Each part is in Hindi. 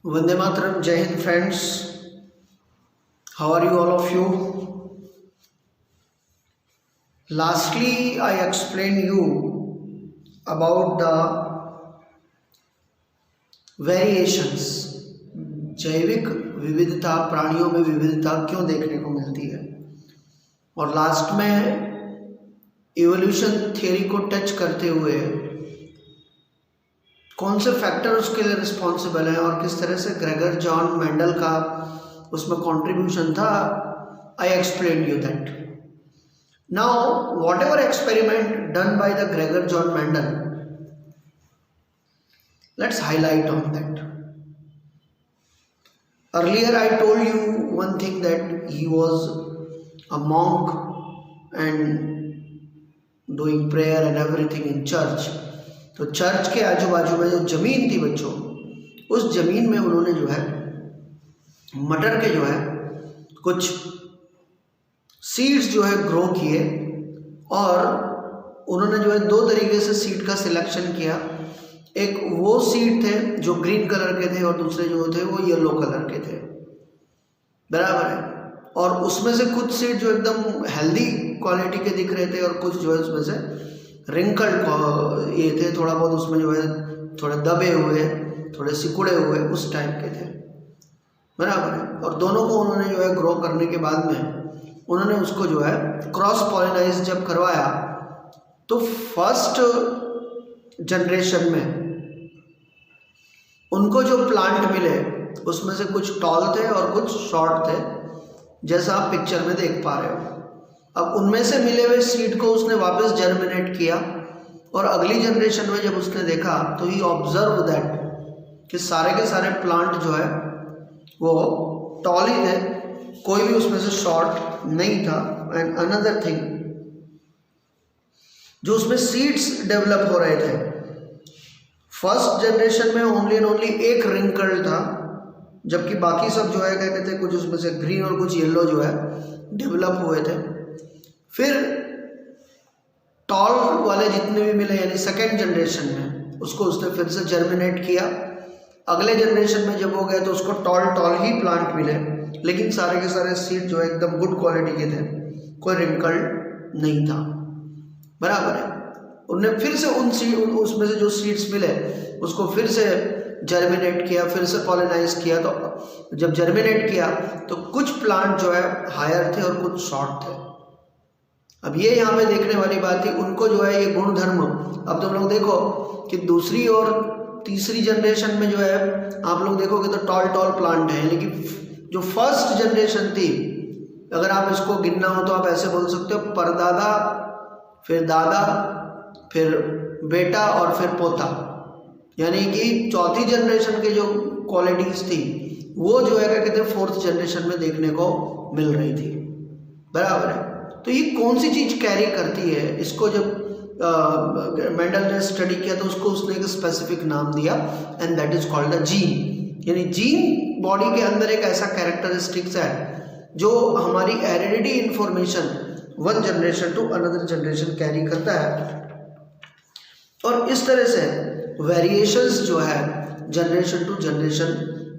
Vande Mataram, Jai Hind friends. How are you all of you? Lastly, I explained you about the variations. जैविक विविधता, प्राणियों में विविधता क्यों देखने को मिलती है, और लास्ट में इवोल्यूशन थ्योरी को टच करते हुए कौन से फैक्टर उसके लिए रिस्पॉन्सिबल हैं और किस तरह से ग्रेगर जॉन मेंडल का उसमें कंट्रीब्यूशन था. I explain you that. Now what ever experiment done by the Gregor John Mendel, let's highlight on that. Earlier I told you one thing, that he was a monk and doing prayer and everything in church. तो चर्च के आजू बाजू में जो ज़मीन थी बच्चों, उस ज़मीन में उन्होंने जो है मटर के जो है कुछ सीड्स जो है ग्रो किए, और उन्होंने जो है दो तरीके से सीड का सिलेक्शन किया. एक वो सीड थे जो ग्रीन कलर के थे और दूसरे जो थे वो येलो कलर के थे, बराबर है. और उसमें से कुछ सीड जो एकदम हेल्दी क्वालिटी के दिख रहे थे और कुछ जो है उसमें से रिंकल्ड ये थे, थोड़ा बहुत उसमें जो है थोड़े दबे हुए, थोड़े सिकुड़े हुए उस टाइप के थे, बराबर है. और दोनों को उन्होंने जो है ग्रो करने के बाद में उन्होंने उसको जो है क्रॉस पॉलिनाइज जब करवाया, तो फर्स्ट जनरेशन में उनको जो प्लांट मिले उसमें से कुछ टॉल थे और कुछ शॉर्ट थे, जैसा आप पिक्चर में देख पा रहे हो. अब उनमें से मिले हुए सीड को उसने वापस जर्मिनेट किया, और अगली जनरेशन में जब उसने देखा तो ही ऑब्जर्व दैट कि सारे के सारे प्लांट जो है वो टॉल ही थे, कोई भी उसमें से शॉर्ट नहीं था. एंड अनदर थिंग, जो उसमें सीड्स डेवलप हो रहे थे, फर्स्ट जनरेशन में ओनली एंड ओनली एक रिंकल था, जबकि बाकी सब जो है क्या कहते हैं कुछ उसमें से ग्रीन और कुछ येलो जो है डेवलप हुए थे. फिर टॉल वाले जितने भी मिले, यानी सेकेंड जनरेशन में उसको उसने फिर से जर्मिनेट किया. अगले जनरेशन में जब हो गया तो उसको टॉल ही प्लांट मिले, लेकिन सारे के सारे सीड जो है एकदम गुड क्वालिटी के थे, कोई रिंकल नहीं था, बराबर है. उनने फिर से उसमें से जो सीड्स मिले उसको फिर से जर्मिनेट किया, फिर से पॉलिनाइज किया. तो जब जर्मिनेट किया तो कुछ प्लांट जो है हायर थे और कुछ शॉर्ट थे. अब ये यहाँ पे देखने वाली बात थी, उनको जो है ये गुणधर्म, अब तुम लोग देखो कि दूसरी और तीसरी जनरेशन में जो है आप लोग देखोगे तो टॉल प्लांट है, लेकिन जो फर्स्ट जनरेशन थी, अगर आप इसको गिनना हो तो आप ऐसे बोल सकते हो, परदादा, फिर दादा, फिर बेटा और फिर पोता, यानी कि चौथी जनरेशन के जो क्वालिटीज़ थी वो जो है क्या कहते हैं फोर्थ जनरेशन में देखने को मिल रही थी, बराबर है. तो ये कौन सी चीज़ कैरी करती है, इसको जब मेंडल ने स्टडी किया तो उसको उसने एक स्पेसिफिक नाम दिया, and that is called a gene. यानी जीन बॉडी के अंदर एक ऐसा कैरेक्टरिस्टिक्स है जो हमारी heredity information one generation to another generation carry करता है. और इस तरह से वेरिएशंस जो है जनरेशन टू जनरेशन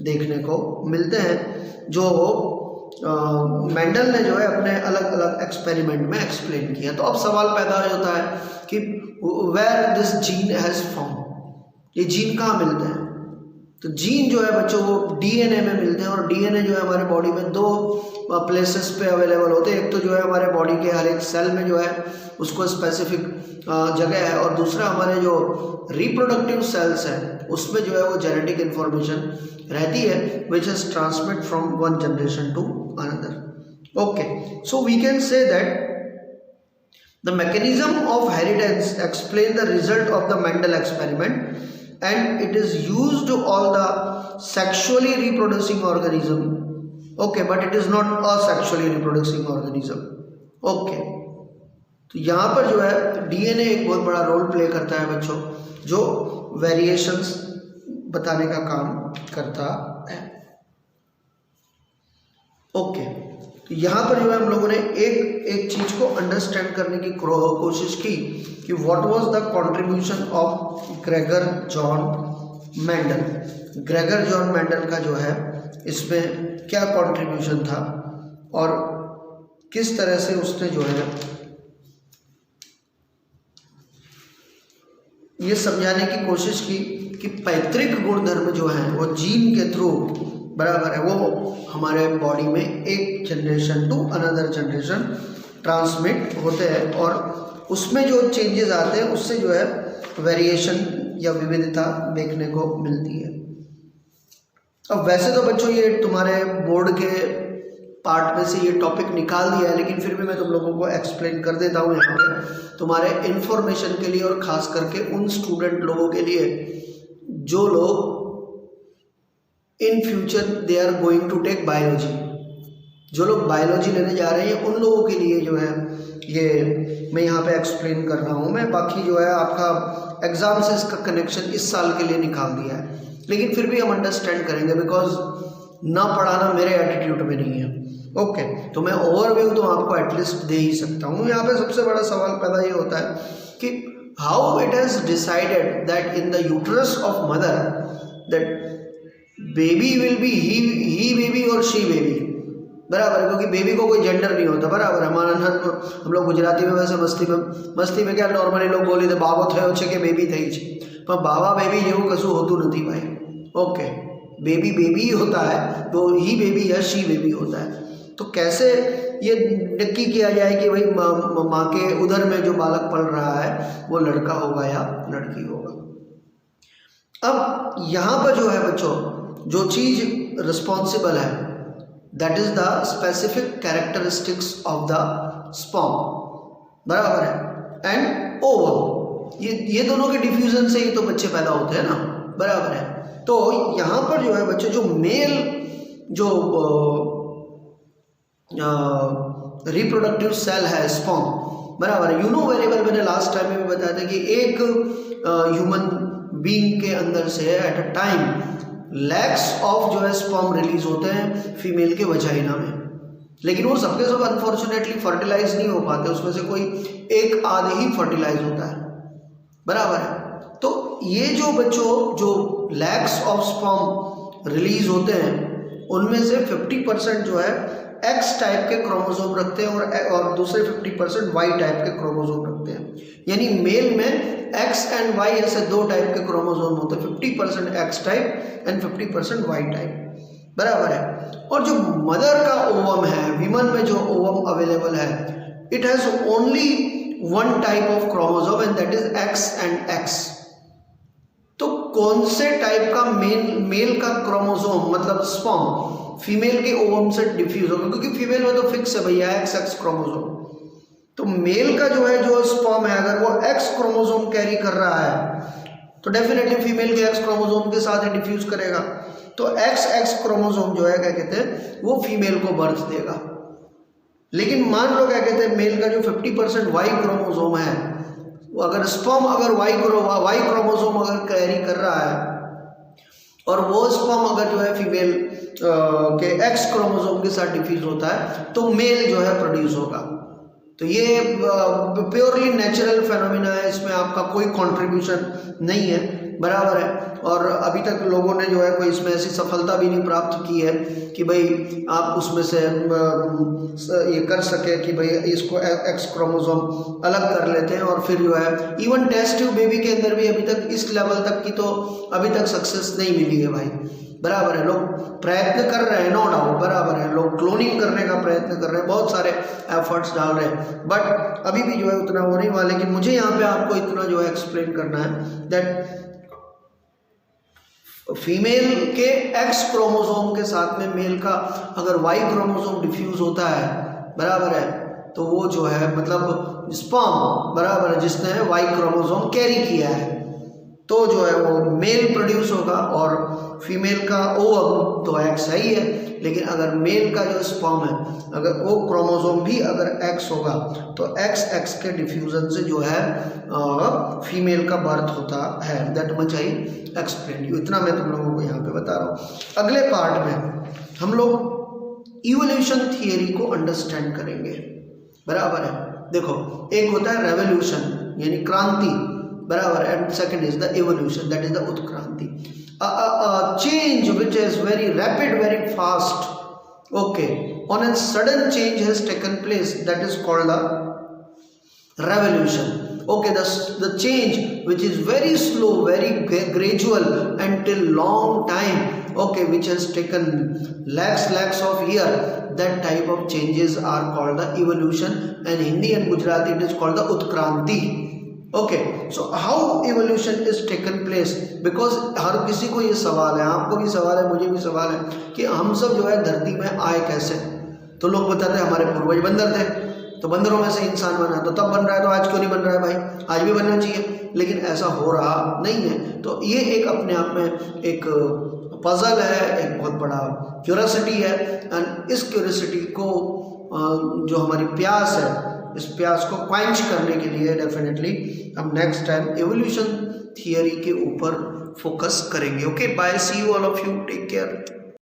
देखने को मिलते हैं, जो मेंडल ने जो है अपने अलग अलग एक्सपेरिमेंट में एक्सप्लेन किया. तो अब सवाल पैदा होता है कि where this gene has form, ये जीन कहाँ मिलते हैं. तो जीन जो है बच्चों वो डीएनए में मिलते हैं, और डीएनए जो है हमारे बॉडी में दो प्लेसेस पे अवेलेबल होते हैं. एक तो जो है हमारे बॉडी के हर एक सेल में जो है उसको स्पेसिफिक जगह है, और दूसरा हमारे जो रिप्रोडक्टिव सेल्स हैं उसमें जो है वो जेनेटिक इंफॉर्मेशन रहती है, which is transmit from one generation to another. Okay, so we can say that the mechanism of inheritance explain the result of the Mendel experiment, and it is used to all the sexually reproducing organism. Okay, but it is not a sexually reproducing organism. Okay, तो यहाँ पर जो है डीएनए एक बहुत बड़ा रोल प्ले करता है बच्चों, जो वेरिएशंस बताने का काम करता है. ओके, तो यहाँ पर जो है हम लोगों ने एक चीज़ को अंडरस्टैंड करने की कोशिश की कि what was the contribution of Gregor John Mendel. Gregor John Mendel का जो है इसमें क्या कंट्रीब्यूशन था और किस तरह से उसने जो है ये समझाने की कोशिश की कि पैतृक गुणधर्म जो है वो जीन के थ्रू बराबर है वो हमारे बॉडी में एक generation to another generation transmit होते हैं और उसमें जो चेंजेस आते हैं उससे जो है वेरिएशन या विविधता देखने को मिलती है। अब वैसे तो बच्चों ये तुम्हारे बोर्ड के पार्ट में से ये टॉपिक निकाल दिया है, लेकिन फिर भी मैं तुम लोगों को एक्सप्लेन कर देता हूँ यहाँ पे तुम्हारे इन्फॉर्मेशन के लिए और ख़ास करके उन स्टूडेंट लोगों के लिए जो लोग in future they are going to take biology, जो लोग बायोलॉजी लेने जा रहे हैं उन लोगों के लिए जो है ये मैं यहाँ पे एक्सप्लेन कर रहा हूँ मैं। बाकी जो है आपका एग्ज़ाम से इसका कनेक्शन इस साल के लिए निकाल दिया है, लेकिन फिर भी हम अंडरस्टैंड करेंगे बिकॉज ना पढ़ाना मेरे एटीट्यूड में नहीं है। ओके तो मैं ओवरव्यू तो आपको एटलीस्ट दे ही सकता हूँ। यहाँ पे सबसे बड़ा सवाल पैदा ये होता है कि how it has decided that in the uterus of mother that baby will be he baby और शी बेबी, बराबर है, क्योंकि बेबी को कोई जेंडर नहीं होता, बराबर है। हमारा हम लोग गुजराती में वैसे मस्ती में क्या नॉर्मली लोग बोली थे बाबो थयो छे के बेबी थई छे, पर बाबा बेबी જેવું કશું હોતું નથી भाई। ओके बेबी बेबी होता है तो ही बेबी या शी बेबी होता है। तो कैसे ये नक्की किया जाए कि भाई माँ के उधर में जो बालक पल रहा है वो लड़का होगा या लड़की होगा। अब यहाँ पर जो है बच्चों जो चीज़ रिस्पॉन्सिबल है that is the specific characteristics of the sperm, बराबर है, एंड ओवम। ये दोनों के डिफ्यूजन से ही तो बच्चे पैदा होते हैं ना, बराबर है। तो यहाँ पर जो है बच्चे जो मेल जो रिप्रोडक्टिव सेल है स्पर्म, बराबर है, यू नो वेरी वेल, मैंने लास्ट टाइम में भी बताया था कि एक ह्यूमन बीइंग के अंदर से at a time lakhs of जो है स्पर्म रिलीज होते हैं फीमेल के वजाइना में, लेकिन वो सबके सब अनफॉर्चुनेटली फर्टिलाइज नहीं हो पाते, उसमें से कोई एक आधे ही फर्टिलाइज होता है, बराबर है। तो ये जो बच्चों जो लैक्स ऑफ स्पर्म रिलीज होते हैं उनमें से 50% जो है एक्स टाइप के क्रोमोसोम रखते हैं और दूसरे 50% वाई टाइप के क्रोमोसोम रखते हैं। यानी मेल में एक्स एंड वाई ऐसे दो टाइप के क्रोमोसोम होते हैं, 50% X type and 50% Y type, बराबर है। और जो मदर का ओवम है, विमन में जो ओवम अवेलेबल है, it has only one type of chromosome and that is x and x. तो कौन से टाइप का मेल का क्रोमोसोम मतलब स्पर्म फीमेल के ओवम से डिफ्यूज होगा, क्योंकि फीमेल में तो फिक्स है भैया एक्स एक्स क्रोमोसोम। तो मेल का जो है जो स्पर्म है अगर वो एक्स क्रोमोसोम कैरी कर रहा है तो डेफिनेटली फीमेल के एक्स क्रोमोसोम के साथ ही डिफ्यूज करेगा। तो एक्स एक्स क्रोमोसोम जो है क्या कहते हैं वो फीमेल को बर्थ देगा। लेकिन मान लो क्या कहते हैं मेल का जो 50% वाई क्रोमोसोम है वो अगर स्पर्म अगर वाई क्रोमोसोम अगर कैरी कर रहा है और वो स्पर्म अगर जो है फीमेल के एक्स क्रोमोसोम के साथ डिफ्यूज होता है तो मेल जो है प्रोड्यूस होगा। तो ये प्योरली नेचुरल फेनोमेना है, इसमें आपका कोई कंट्रीब्यूशन नहीं है, बराबर है। और अभी तक लोगों ने जो है कोई इसमें ऐसी सफलता भी नहीं प्राप्त की है कि भाई आप उसमें से ये कर सके कि भाई इसको एक्स क्रोमोसोम अलग कर लेते हैं और फिर जो है इवन टेस्ट ट्यूब बेबी के अंदर भी अभी तक इस लेवल तक की तो अभी तक सक्सेस नहीं मिली है भाई, बराबर है। लोग प्रयत्न कर रहे हैं, नो डाउट, बराबर है, लोग क्लोनिंग करने का प्रयत्न कर रहे हैं, बहुत सारे एफर्ट्स डाल रहे हैं, बट अभी भी जो है उतना वो नहीं हुआ। लेकिन मुझे यहाँ पे आपको इतना जो है एक्सप्लेन करना है दैट फीमेल के एक्स क्रोमोसोम के साथ में मेल का अगर वाई क्रोमोसोम डिफ्यूज होता है, बराबर है, तो वो जो है मतलब स्पर्म, बराबर है, जिसने वाई क्रोमोसोम कैरी किया है तो जो है वो मेल प्रोड्यूस होगा और फीमेल का ओवम तो एक्स है ही है। लेकिन अगर मेल का जो स्पर्म है अगर वो क्रोमोसोम भी अगर एक्स होगा तो एक्स एक्स के डिफ्यूजन से जो है फीमेल का बर्थ होता है। That much I explain you, इतना मैं तुम लोगों को यहाँ पे बता रहा हूँ। अगले पार्ट में हम लोग इवोल्यूशन थियरी को अंडरस्टैंड करेंगे, बराबर है। देखो एक होता है रेवोल्यूशन यानी क्रांति, बराबर, and second is the evolution that is the उत्क्रांति। change which is very rapid, very fast. Okay, on a sudden change has taken place, that is called a revolution. Okay, the change which is very slow, very gradual until long time, okay, which has taken lakhs of year, that type of changes are called the evolution, and Hindi and Gujarati it is called the Utkranti. Okay, so how evolution is taken place, because हर किसी को ये सवाल है, आपको भी सवाल है, मुझे भी सवाल है कि हम सब जो है धरती में आए कैसे। तो लोग बताते हैं हमारे पूर्वज बंदर थे, तो बंदरों में से इंसान बना, तो तब बन रहा है, तो आज क्यों नहीं बन रहा है भाई, आज भी बनना चाहिए, लेकिन ऐसा हो रहा नहीं है। तो ये एक अपने आप में एक पजल है, एक बहुत बड़ा क्यूरियोसिटी है, एंड इस क्यूरियोसिटी को जो हमारी प्यास है, इस प्यास को क्वेंच करने के लिए डेफिनेटली हम नेक्स्ट टाइम एवोल्यूशन थियरी के ऊपर फोकस करेंगे। Okay, bye, see you all of you, take care.